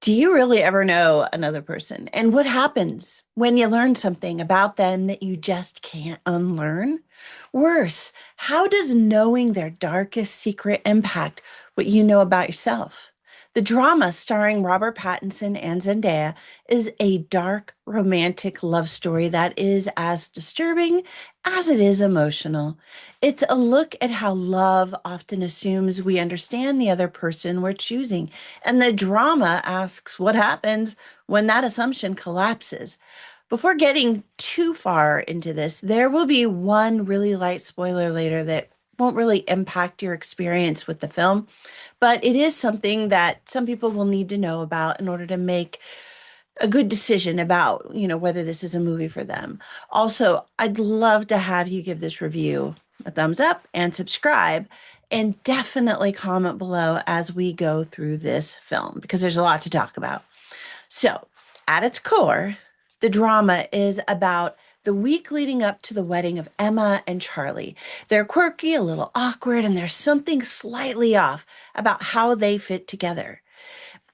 Do you really ever know another person? And what happens when you learn something about them that you just can't unlearn? Worse, how does knowing their darkest secret impact what you know about yourself? The drama starring Robert Pattinson and Zendaya is a dark, romantic love story that is as disturbing as it is emotional. It's a look at how love often assumes we understand the other person we're choosing, and the drama asks what happens when that assumption collapses. Before getting too far into this, there will be one really light spoiler later that won't really impact your experience with the film, but it is something that some people will need to know about in order to make a good decision about, whether this is a movie for them. Also, I'd love to have you give this review a thumbs up and subscribe, and definitely comment below as we go through this film because there's a lot to talk about. So, at its core, the drama is about the week leading up to the wedding of Emma and Charlie. They're quirky, a little awkward, and there's something slightly off about how they fit together.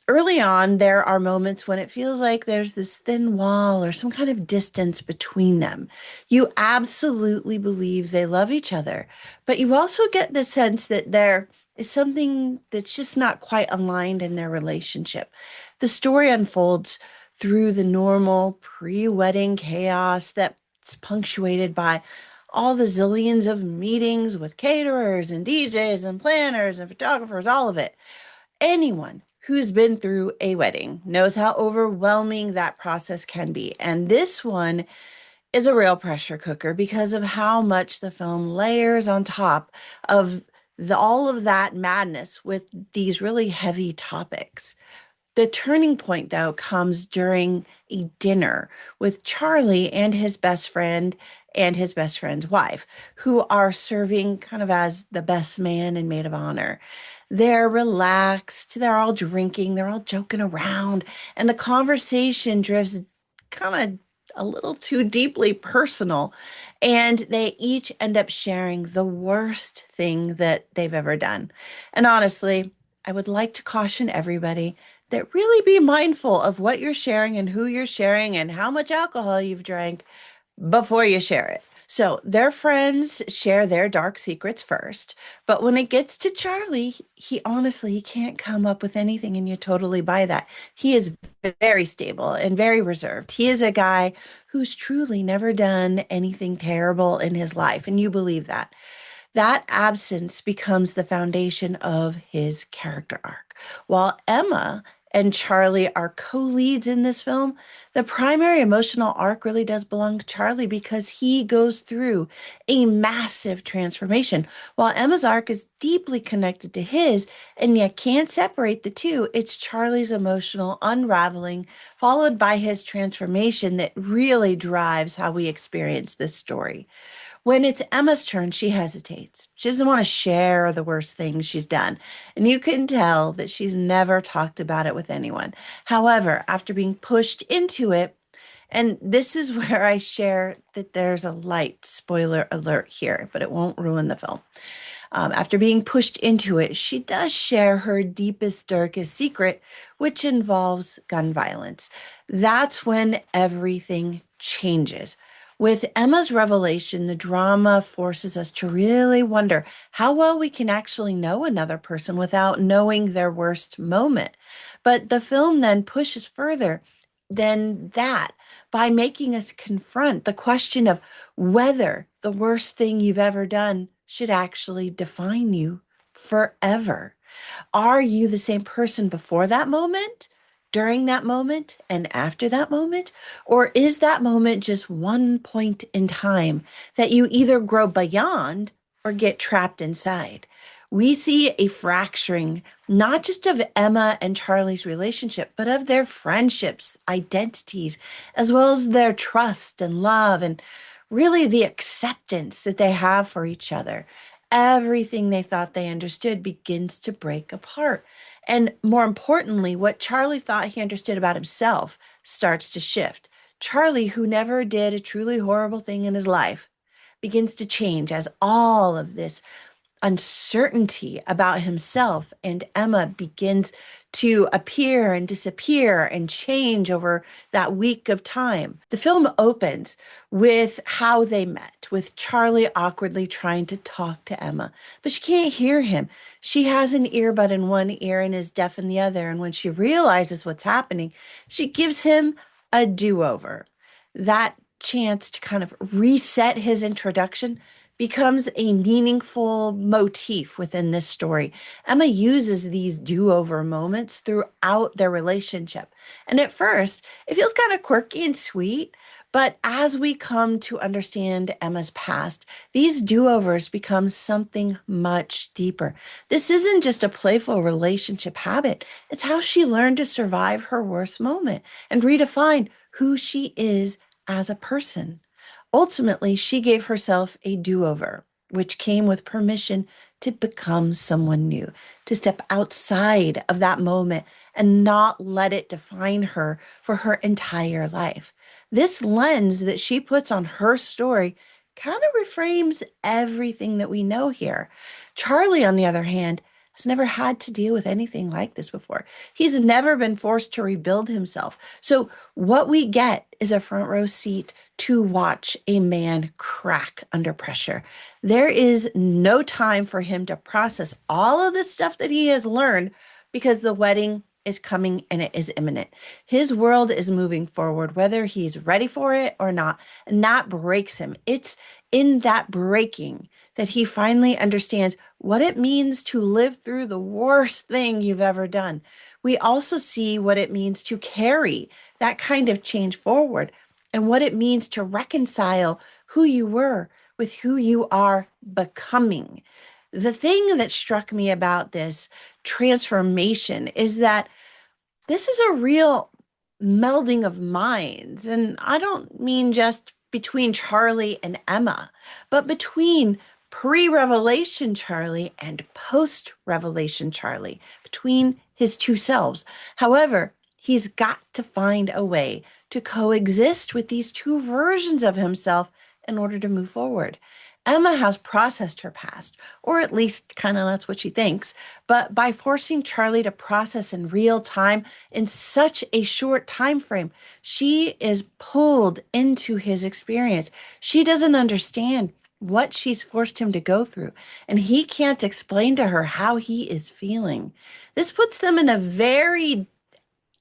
Early on, there are moments when it feels like there's this thin wall or some kind of distance between them. You absolutely believe they love each other, but you also get the sense that there is something that's just not quite aligned in their relationship. The story unfolds through the normal pre-wedding chaos that's punctuated by all the zillions of meetings with caterers and DJs and planners and photographers, all of it. Anyone who's been through a wedding knows how overwhelming that process can be. And this one is a real pressure cooker because of how much the film layers on top of all of that madness with these really heavy topics. The turning point, though, comes during a dinner with Charlie and his best friend and his best friend's wife, who are serving kind of as the best man and maid of honor. They're relaxed, they're all drinking, they're all joking around, and the conversation drifts kind of a little too deeply personal. And they each end up sharing the worst thing that they've ever done. And honestly, I would like to caution everybody that really be mindful of what you're sharing and who you're sharing and how much alcohol you've drank before you share it. So their friends share their dark secrets first, but when it gets to Charlie, he honestly he can't come up with anything, and you totally buy that. He is very stable and very reserved. He is a guy who's truly never done anything terrible in his life, and you believe that. That absence becomes the foundation of his character arc. While Emma and Charlie are co-leads in this film, the primary emotional arc really does belong to Charlie because he goes through a massive transformation. While Emma's arc is deeply connected to his, and you can't separate the two, it's Charlie's emotional unraveling, followed by his transformation, that really drives how we experience this story. When it's Emma's turn, she hesitates. She doesn't want to share the worst things she's done. And you can tell that she's never talked about it with anyone. However, after being pushed into it, and this is where I share that there's a light spoiler alert here, but it won't ruin the film. After being pushed into it, she does share her deepest, darkest secret, which involves gun violence. That's when everything changes. With Emma's revelation, the drama forces us to really wonder how well we can actually know another person without knowing their worst moment. But the film then pushes further than that by making us confront the question of whether the worst thing you've ever done should actually define you forever. Are you the same person before that moment, during that moment, and after that moment? Or is that moment just one point in time that you either grow beyond or get trapped inside? We see a fracturing, not just of Emma and Charlie's relationship, but of their friendships, identities, as well as their trust and love, and really the acceptance that they have for each other. Everything they thought they understood begins to break apart. And more importantly, what Charlie thought he understood about himself starts to shift. Charlie, who never did a truly horrible thing in his life, begins to change as all of this uncertainty about himself, and Emma begins to appear and disappear and change over that week of time. The film opens with how they met, with Charlie awkwardly trying to talk to Emma, but she can't hear him. She has an earbud in one ear and is deaf in the other. And when she realizes what's happening, she gives him a do-over. That chance to kind of reset his introduction becomes a meaningful motif within this story. Emma uses these do-over moments throughout their relationship. And at first, it feels kind of quirky and sweet, but as we come to understand Emma's past, these do-overs become something much deeper. This isn't just a playful relationship habit. It's how she learned to survive her worst moment and redefine who she is as a person. Ultimately, she gave herself a do-over, which came with permission to become someone new, to step outside of that moment and not let it define her for her entire life. This lens that she puts on her story kind of reframes everything that we know here. Charlie, on the other hand, has never had to deal with anything like this before. He's never been forced to rebuild himself. So, what we get is a front row seat to watch a man crack under pressure. There is no time for him to process all of the stuff that he has learned because the wedding is coming and it is imminent. His world is moving forward, whether he's ready for it or not. And that breaks him. It's in that breaking that he finally understands what it means to live through the worst thing you've ever done. We also see what it means to carry that kind of change forward and what it means to reconcile who you were with who you are becoming. The thing that struck me about this transformation is that this is a real melding of minds. And I don't mean just between Charlie and Emma, but between pre-revelation Charlie and post-revelation Charlie, between his two selves. However, he's got to find a way to coexist with these two versions of himself in order to move forward. Emma has processed her past, or at least kind of that's what she thinks, but by forcing Charlie to process in real time in such a short time frame, she is pulled into his experience. She doesn't understand what she's forced him to go through, and he can't explain to her how he is feeling. This puts them in a very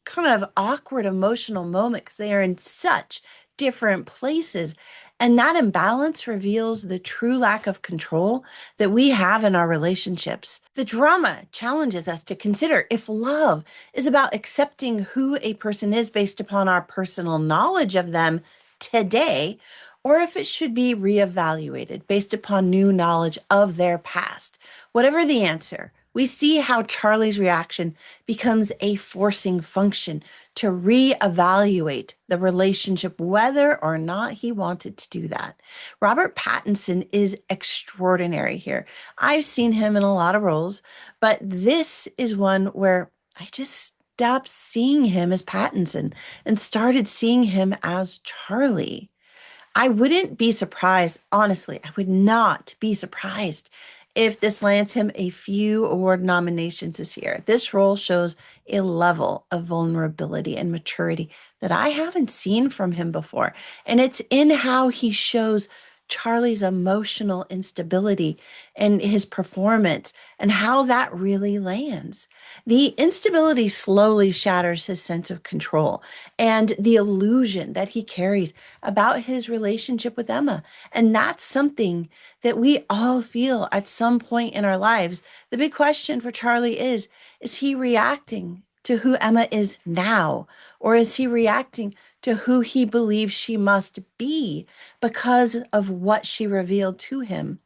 kind of awkward emotional moment because they are in such different places. And that imbalance reveals the true lack of control that we have in our relationships. The drama challenges us to consider if love is about accepting who a person is based upon our personal knowledge of them today, or if it should be reevaluated based upon new knowledge of their past. Whatever the answer, we see how Charlie's reaction becomes a forcing function to reevaluate the relationship, whether or not he wanted to do that. Robert Pattinson is extraordinary here. I've seen him in a lot of roles, but this is one where I just stopped seeing him as Pattinson and started seeing him as Charlie. I wouldn't be surprised, honestly, I would not be surprised if this lands him a few award nominations this year. This role shows a level of vulnerability and maturity that I haven't seen from him before. And it's in how he shows Charlie's emotional instability and his performance and how that really lands. The instability slowly shatters his sense of control and the illusion that he carries about his relationship with Emma. And that's something that we all feel at some point in our lives. The big question for Charlie is he reacting to who Emma is now? Or is he reacting to who he believes she must be because of what she revealed to him?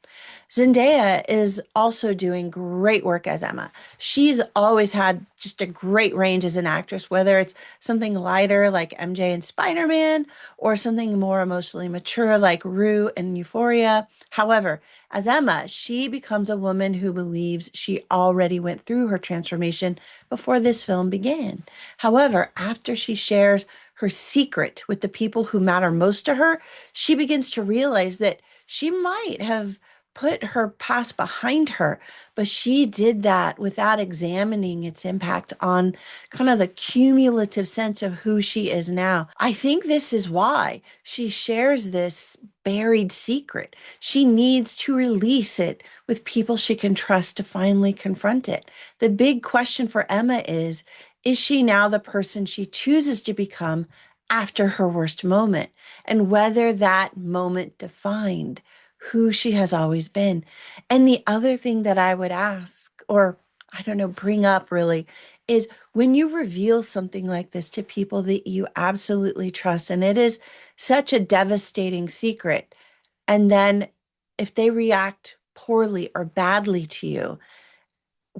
Zendaya is also doing great work as Emma. She's always had just a great range as an actress, whether it's something lighter like MJ in Spider-Man or something more emotionally mature like Rue in Euphoria. However, as Emma, she becomes a woman who believes she already went through her transformation before this film began. However, after she shares her secret with the people who matter most to her, she begins to realize that she might have put her past behind her, but she did that without examining its impact on kind of the cumulative sense of who she is now. I think this is why she shares this buried secret. She needs to release it with people she can trust to finally confront it. The big question for Emma is she now the person she chooses to become after her worst moment? And whether that moment defined who she has always been. And the other thing that I would ask, or I don't know, bring up really, is when you reveal something like this to people that you absolutely trust, and it is such a devastating secret, and then if they react poorly or badly to you,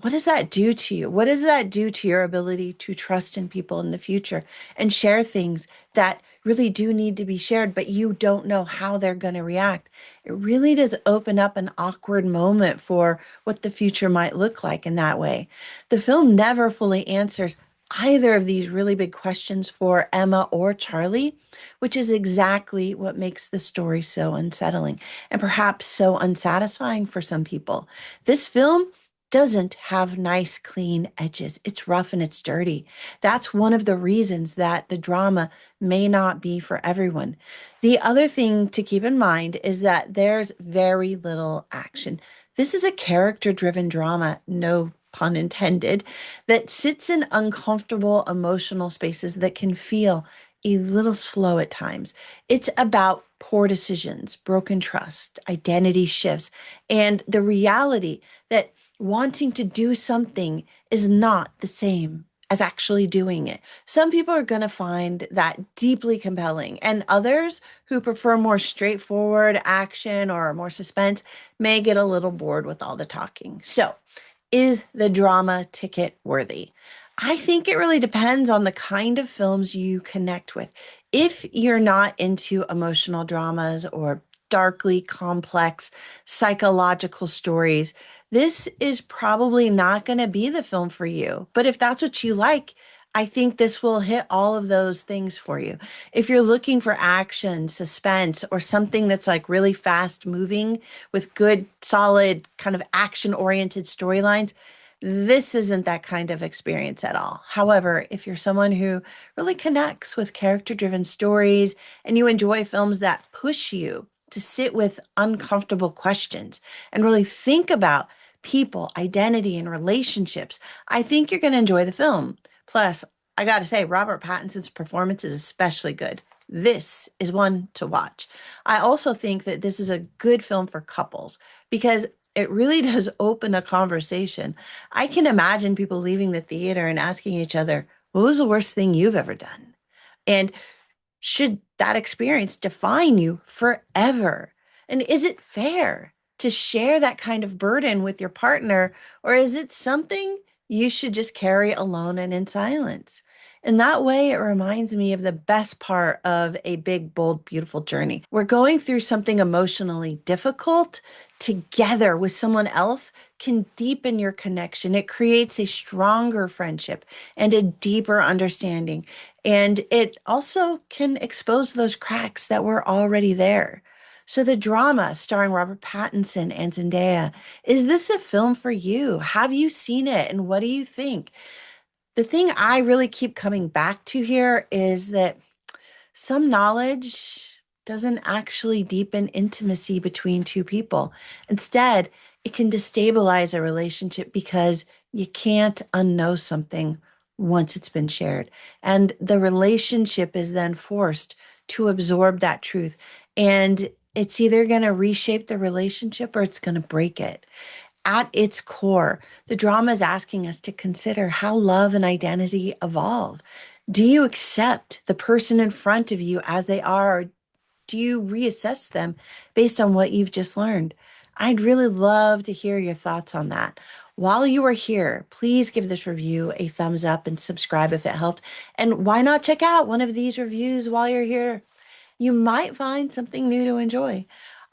what does that do to you? What does that do to your ability to trust in people in the future and share things that really do need to be shared, but you don't know how they're going to react? It really does open up an awkward moment for what the future might look like in that way. The film never fully answers either of these really big questions for Emma or Charlie, which is exactly what makes the story so unsettling and perhaps so unsatisfying for some people. This film doesn't have nice, clean edges. It's rough and it's dirty. That's one of the reasons that the drama may not be for everyone. The other thing to keep in mind is that there's very little action. This is a character driven drama, no pun intended, that sits in uncomfortable emotional spaces that can feel a little slow at times. It's about poor decisions, broken trust, identity shifts, and the reality that wanting to do something is not the same as actually doing it. Some people are going to find that deeply compelling, and others who prefer more straightforward action or more suspense may get a little bored with all the talking. So, is the drama ticket worthy? I think it really depends on the kind of films you connect with. If you're not into emotional dramas or darkly complex psychological stories, this is probably not going to be the film for you. But if that's what you like, I think this will hit all of those things for you. If you're looking for action, suspense, or something that's like really fast moving with good, solid, kind of action oriented storylines, this isn't that kind of experience at all. However, if you're someone who really connects with character driven stories and you enjoy films that push you to sit with uncomfortable questions and really think about people, identity, and relationships, I think you're going to enjoy the film. Plus, I got to say, Robert Pattinson's performance is especially good. This is one to watch. I also think that this is a good film for couples because it really does open a conversation. I can imagine people leaving the theater and asking each other, what was the worst thing you've ever done? And should that experience define you forever? And is it fair to share that kind of burden with your partner, or is it something you should just carry alone and in silence? In that way, it reminds me of the best part of a big, bold, beautiful journey. We're going through something emotionally difficult together with someone else can deepen your connection. It creates a stronger friendship and a deeper understanding. And it also can expose those cracks that were already there. So, the drama starring Robert Pattinson and Zendaya, is this a film for you? Have you seen it? And what do you think? The thing I really keep coming back to here is that some knowledge doesn't actually deepen intimacy between two people. Instead, it can destabilize a relationship because you can't unknow something once it's been shared. And the relationship is then forced to absorb that truth. And it's either going to reshape the relationship or it's going to break it. At its core, the drama is asking us to consider how love and identity evolve. Do you accept the person in front of you as they are, or do you reassess them based on what you've just learned? I'd really love to hear your thoughts on that. While you are here, please give this review a thumbs up and subscribe if it helped. And why not check out one of these reviews while you're here? You might find something new to enjoy.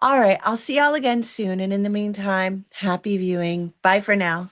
All right, I'll see y'all again soon. And in the meantime, happy viewing. Bye for now.